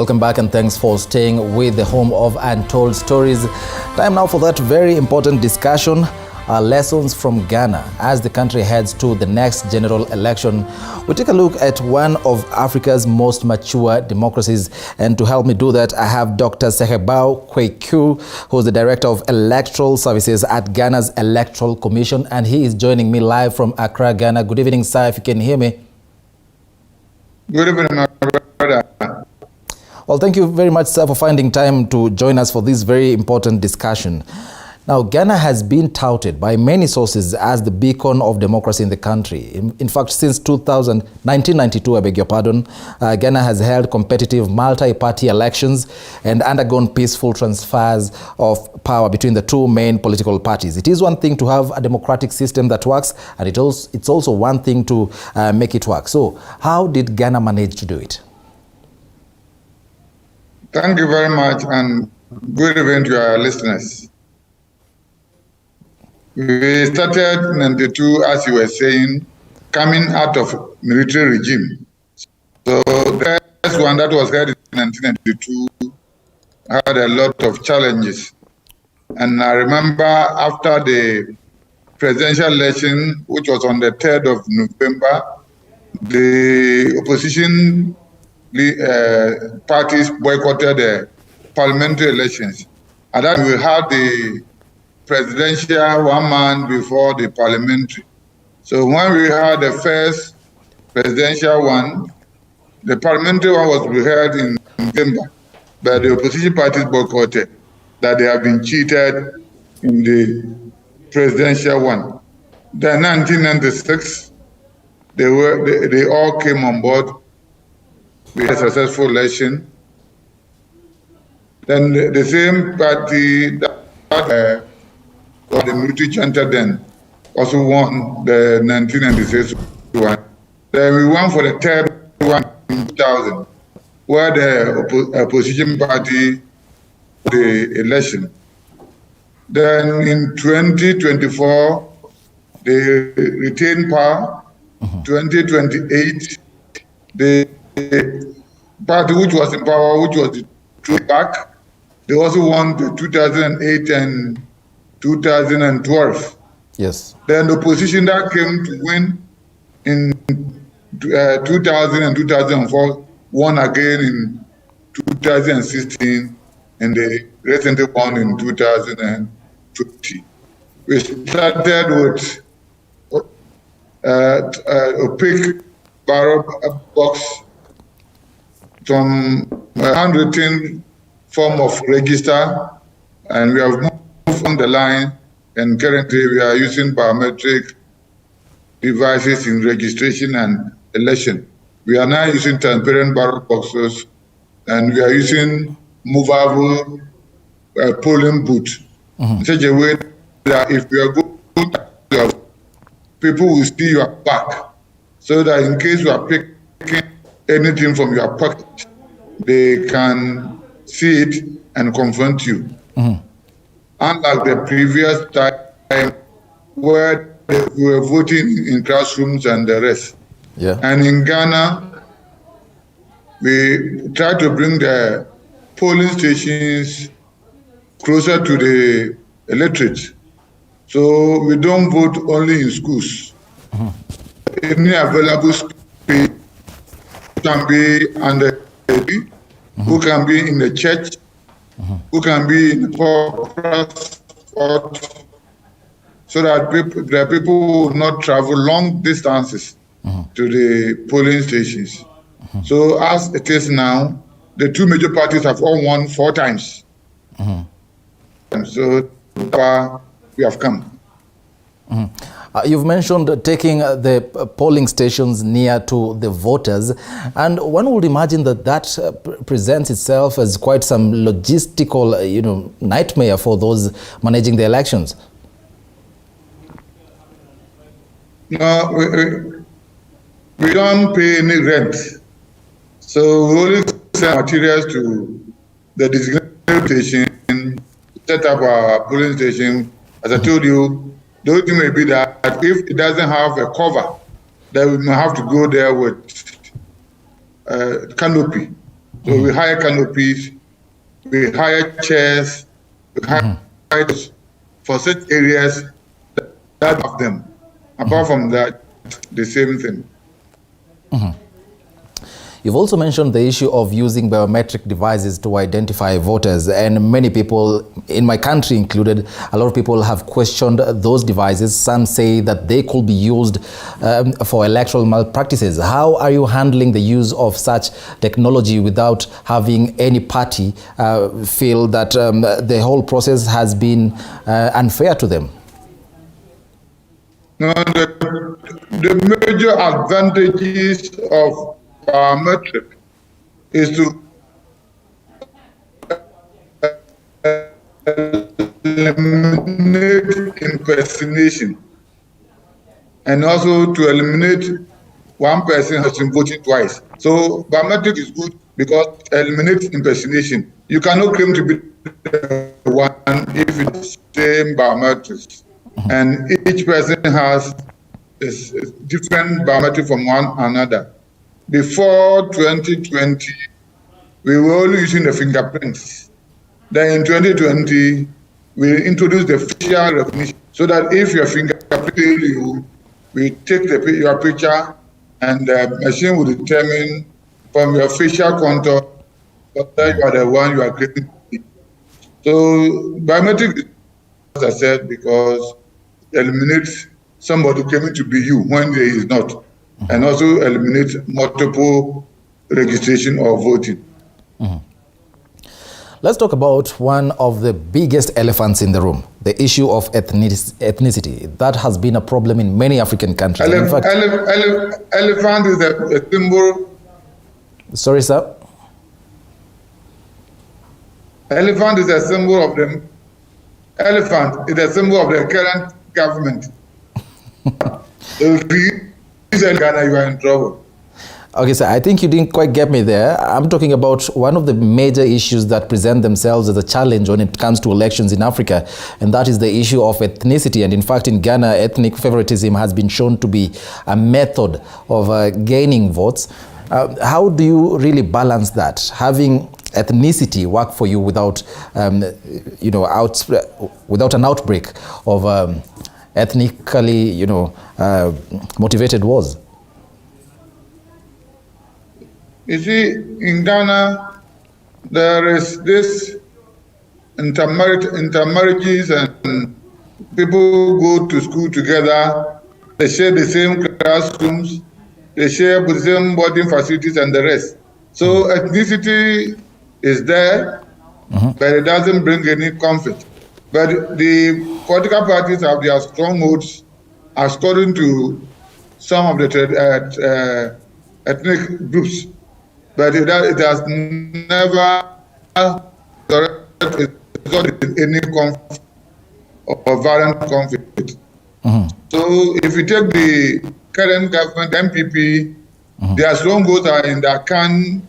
Welcome back and thanks for staying with the home of Untold Stories. Time now for that very important discussion, lessons from Ghana as the country heads to the next general election. We take a look at one of Africa's most mature democracies, and to help me do that, I have Dr. Sehebao Kweku, who is the Director of Electoral Services at Ghana's Electoral Commission, and he is joining me live from Accra, Ghana. Good evening, sir, if you can hear me. Good evening, my brother. Well, thank you very much, sir, for finding time to join us for this very important discussion. Now, Ghana has been touted by many sources as the beacon of democracy in the country. In fact, since 1992, I beg your pardon, Ghana has held competitive multi-party elections and undergone peaceful transfers of power between the two main political parties. It is one thing to have a democratic system that works, and it's also one thing to make it work. So, how did Ghana manage to do it? Thank you very much, and good evening to our listeners. We started in 92, as you were saying, coming out of military regime. So the first one that was held in 1992 had a lot of challenges. And I remember after the presidential election, which was on the 3rd of November, the opposition parties boycotted the parliamentary elections. And then we had the presidential 1 month before the parliamentary. So when we had the first presidential one, the parliamentary one was held in November, but the opposition parties boycotted that they have been cheated in the presidential one. Then 1996, they all came on board. We had a successful election. Then the same party that the military junta then also won the 1996 one. Then we won for the third one in 2000, where the opposition party won the election. Then in 2024, they retained power. 2028, the party which was in power, which was the throwback, they also won the 2008 and 2012. Yes. Then the opposition that came to win in 2000 and 2004 won again in 2016, and they recently won in 2020. We started with opaque ballot box, some handwritten form of register, and we have moved on the line, and currently we are using biometric devices in registration and election. We are now using transparent ballot boxes, and we are using movable polling booth in such a way that if you are going, people will see your back, so that in case you are picking anything from your pocket, they can see it and confront you. Unlike the previous time where we were voting in classrooms and the rest. Yeah. And in Ghana, we try to bring the polling stations closer to the electorate. So we don't vote only in schools. Any available space can be under who can be in the church, who can be in the transport, so that the people will not travel long distances to the polling stations. So as it is now, the two major parties have all won 4 times. And so far we have come. You've mentioned taking the polling stations near to the voters, and one would imagine that presents itself as quite some logistical, nightmare for those managing the elections. No, we don't pay any rent, so we only send materials to the designated station, set up our polling station. As I told you, the only thing may be that if it doesn't have a cover, then we may have to go there with canopy. So we hire canopies, we hire chairs, we hire for such areas that of them. Apart from that, the same thing. You've also mentioned the issue of using biometric devices to identify voters, and many people, in my country included, a lot of people have questioned those devices. Some say that they could be used for electoral malpractices. How are you handling the use of such technology without having any party feel that the whole process has been unfair to them? No, the major advantages of biometric is to eliminate impersonation and also to eliminate one person has been voting twice. So biometric is good because it eliminates impersonation. You cannot claim to be the one if it's the same biometrics. And each person has a different biometric from one another. Before 2020, we were only using the fingerprints. Then in 2020, we introduced the facial recognition so that if your fingerprint fails you, we take your picture and the machine will determine from your facial contour whether you are the one you are claiming to be. So biometric, as I said, because it eliminates somebody claiming to be you when there is not, and also eliminates multiple registration or voting. Let's talk about one of the biggest elephants in the room, the issue of ethnicity. That has been a problem in many African countries. Elephant is a symbol. Sorry, sir? Elephant is a symbol of the elephant is a symbol of the current government. If you use Ghana, you are in trouble. Okay, sir, I think you didn't quite get me there. I'm talking about one of the major issues that present themselves as a challenge when it comes to elections in Africa, and that is the issue of ethnicity. And in fact, in Ghana, ethnic favoritism has been shown to be a method of gaining votes. How do you really balance that? Having ethnicity work for you without, without an outbreak of ethnically, motivated wars? You see, in Ghana, there is this intermarriages and people go to school together, they share the same classrooms, they share the same boarding facilities and the rest. So ethnicity is there, but it doesn't bring any conflict. But the political parties have their strongholds according to some of the ethnic groups. But it has never resulted in any conflict or violent conflict. So if you take the current government, MPP, their strongholds are in the Akan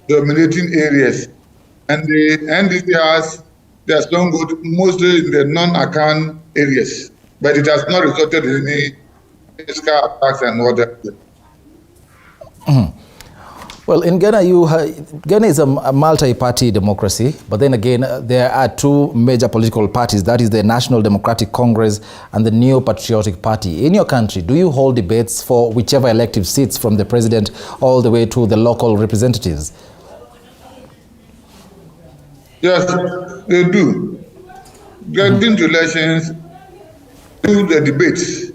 dominating areas. And the NDC has their stronghold mostly in the non-Akan areas. But it has not resulted in any physical attacks and other. Well, in Ghana, Ghana is a multi-party democracy, but then again, there are two major political parties, that is the National Democratic Congress and the New Patriotic Party. In your country, do you hold debates for whichever elective seats from the president all the way to the local representatives? Yes, they do. Getting to elections, do the debates.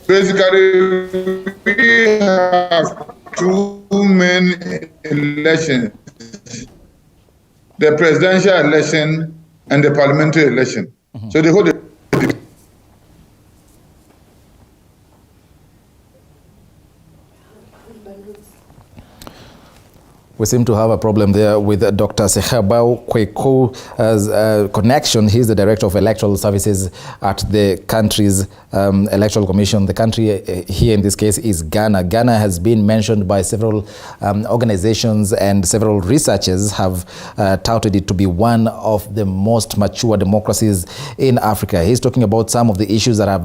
Basically, we have two main elections, the presidential election and the parliamentary election. So they hold We seem to have a problem there with Dr. Sekhabau Kweko's connection. He's the Director of Electoral Services at the country's Electoral Commission. The country here in this case is Ghana. Ghana has been mentioned by several organizations, and several researchers have touted it to be one of the most mature democracies in Africa. He's talking about some of the issues that are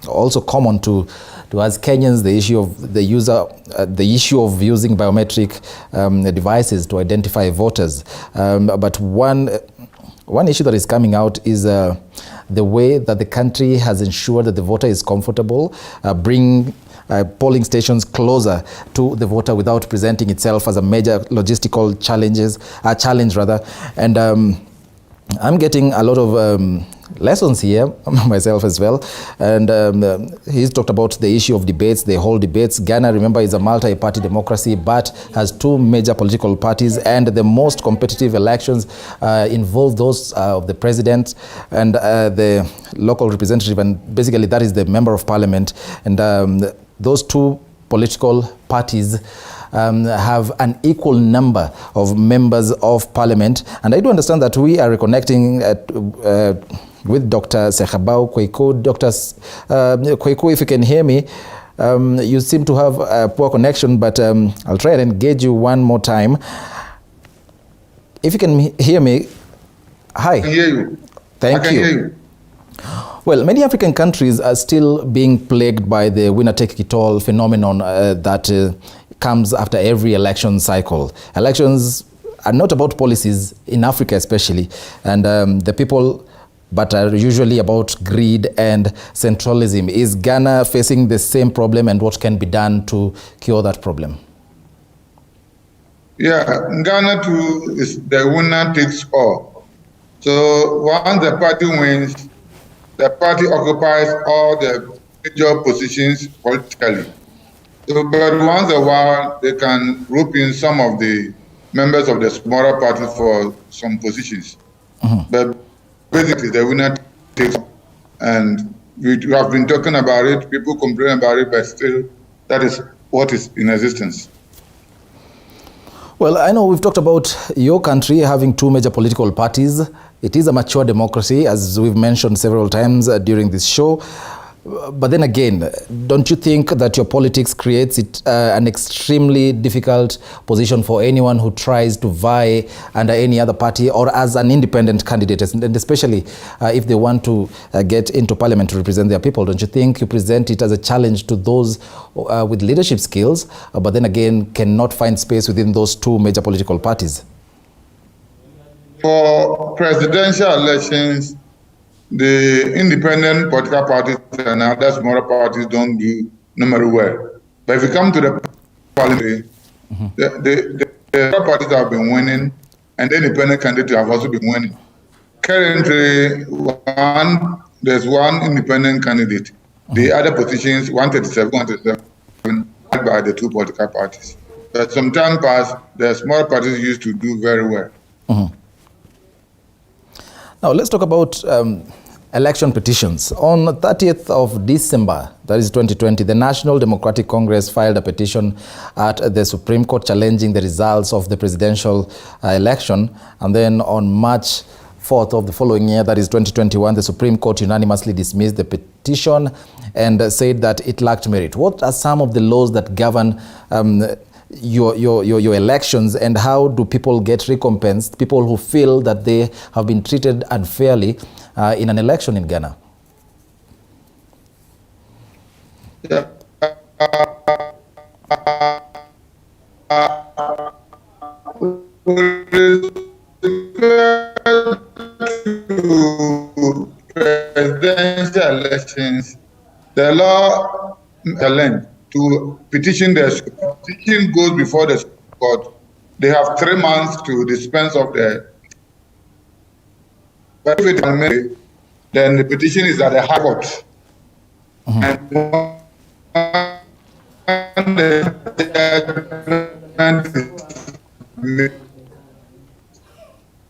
also common to to ask Kenyans the issue of the issue of using biometric devices to identify voters. But one issue that is coming out is the way that the country has ensured that the voter is comfortable, bring polling stations closer to the voter without presenting itself as a major logistical challenge. And I'm getting a lot of lessons here, myself as well. And he's talked about the issue of debates, the whole debates. Ghana, remember, is a multi-party democracy, but has two major political parties, and the most competitive elections involve those of the president and the local representative, and basically that is the member of parliament. And those two political parties have an equal number of members of parliament. And I do understand that we are reconnecting with Dr. Sekhabau Kweku. Dr. Kweku, if you can hear me, you seem to have a poor connection, but I'll try and engage you one more time. If you can hear me, hi. I can hear you. Thank you. Hear you. Well, many African countries are still being plagued by the winner-take-it-all phenomenon that comes after every election cycle. Elections are not about policies, in Africa especially, and the people, but are usually about greed and centralism. Is Ghana facing the same problem, and what can be done to cure that problem? Yeah, Ghana too is the winner takes all. So once the party wins, the party occupies all the major positions politically. So, but once in a while, they can rope in some of the members of the smaller parties for some positions. But basically, the winner takes all. And we have been talking about it, people complain about it, but still, that is what is in existence. Well, I know we've talked about your country having two major political parties. It is a mature democracy, as we've mentioned several times during this show. But then again, don't you think that your politics creates it an extremely difficult position for anyone who tries to vie under any other party or as an independent candidate, and especially if they want to get into parliament to represent their people? Don't you think you present it as a challenge to those with leadership skills, but then again cannot find space within those two major political parties? For presidential elections, the independent political parties and other smaller parties don't do normally well. But if you come to the parliament, the other parties have been winning, and the independent candidates have also been winning. Currently, there's one independent candidate. The other positions, 137, by the two political parties. But some time past, the smaller parties used to do very well. Now, let's talk about election petitions. On the 30th of December, that is 2020, the National Democratic Congress filed a petition at the Supreme Court challenging the results of the presidential election. And then on March 4th of the following year, that is 2021, the Supreme Court unanimously dismissed the petition and said that it lacked merit. What are some of the laws that govern your elections, and how do people get recompensed, people who feel that they have been treated unfairly in an election in Ghana? Yeah. Presidential elections, the law challenge to petition petition goes before the court. They have 3 months to dispense of the. But if it is, then the petition is at the High Court. And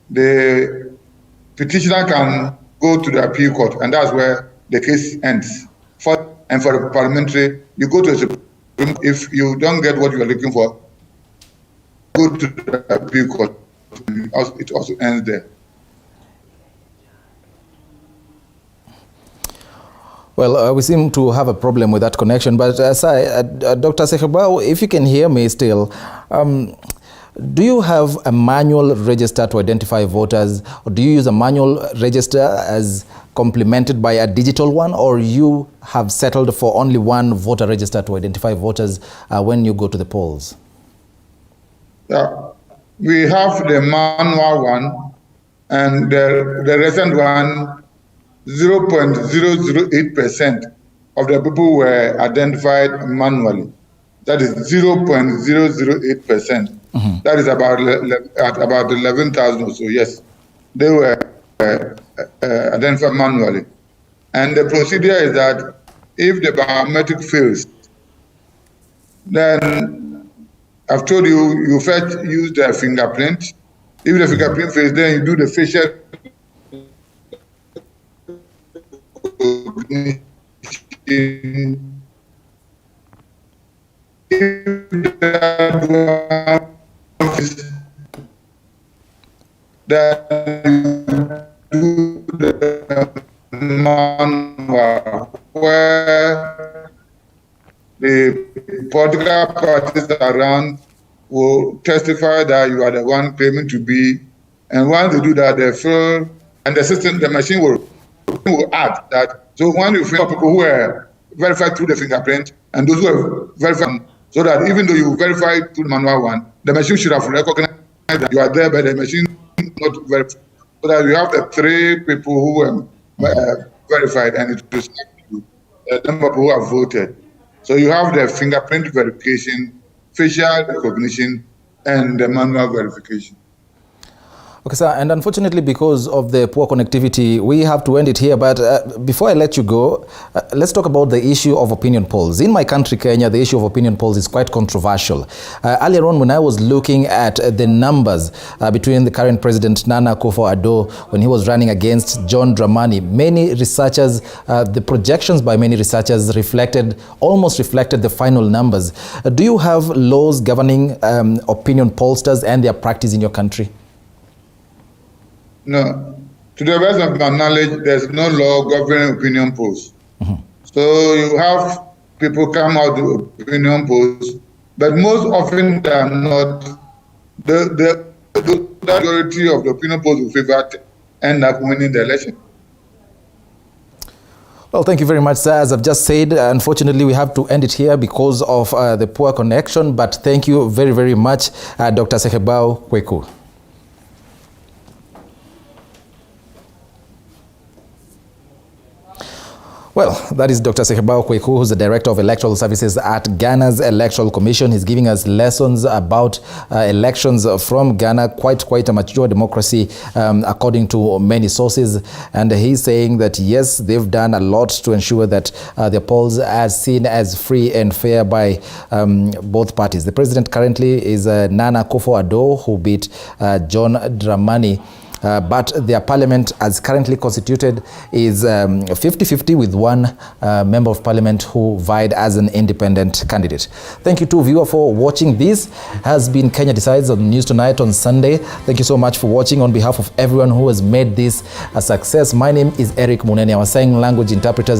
the petitioner can go to the appeal court, and that's where the case ends. And for the parliamentary, you go to the Supreme. If you don't get what you are looking for, go to the appeal court. It also ends there. Well, we seem to have a problem with that connection, but Dr. Sekhabau, if you can hear me still, Do you have a manual register to identify voters, or do you use a manual register as complemented by a digital one, or you have settled for only one voter register to identify voters when you go to the polls? Yeah, we have the manual one, and the recent one, 0.008% of the people were identified manually. That is 0.008%. That is about 11,000 or so. Yes, they were identified manually. And the procedure is that if the biometric fails, then I've told you, you first use the fingerprint. If the fingerprint fails, then you do the facial recognition. If that one fails, then you do the manual, where the political parties around will testify that you are the one claiming to be, and once they do that, they fill, and the system, the machine will add that. So when you fill people who are verified through the fingerprint and those who are verified, so that even though you verify through the manual one, the machine should have recognized that you are there, but the machine not verified. So that you have the 3 people who were verified, and it will the number of people who have voted. So you have the fingerprint verification, facial recognition, and the manual verification. Okay, sir, and unfortunately, because of the poor connectivity, we have to end it here. But before I let you go, let's talk about the issue of opinion polls. In my country, Kenya, the issue of opinion polls is quite controversial. Earlier on, when I was looking at the numbers between the current president, Nana Akufo-Addo, when he was running against John Dramani, many researchers, the projections by many researchers almost reflected the final numbers. Do you have laws governing opinion pollsters and their practice in your country? No. To the best of my knowledge, there's no law governing opinion polls. So you have people come out with opinion polls, but most often than not, the majority of the opinion polls will favor end up winning the election. Well, thank you very much, sir. As I've just said, unfortunately, we have to end it here because of the poor connection, but thank you very, very much, Dr. Sekebao Kweku. Well, that is Dr. Sekebao Kweku, who's the Director of Electoral Services at Ghana's Electoral Commission. He's giving us lessons about elections from Ghana, quite a mature democracy, according to many sources. And he's saying that, yes, they've done a lot to ensure that the polls are seen as free and fair by both parties. The president currently is Nana Akufo-Addo, who beat John Dramani. But their parliament, as currently constituted, is 50-50 with one member of parliament who vied as an independent candidate. Thank you to viewer for watching. This has been Kenya Decides on News Tonight on Sunday. Thank you so much for watching. On behalf of everyone who has made this a success, my name is Eric Muneni, our sign language interpreters at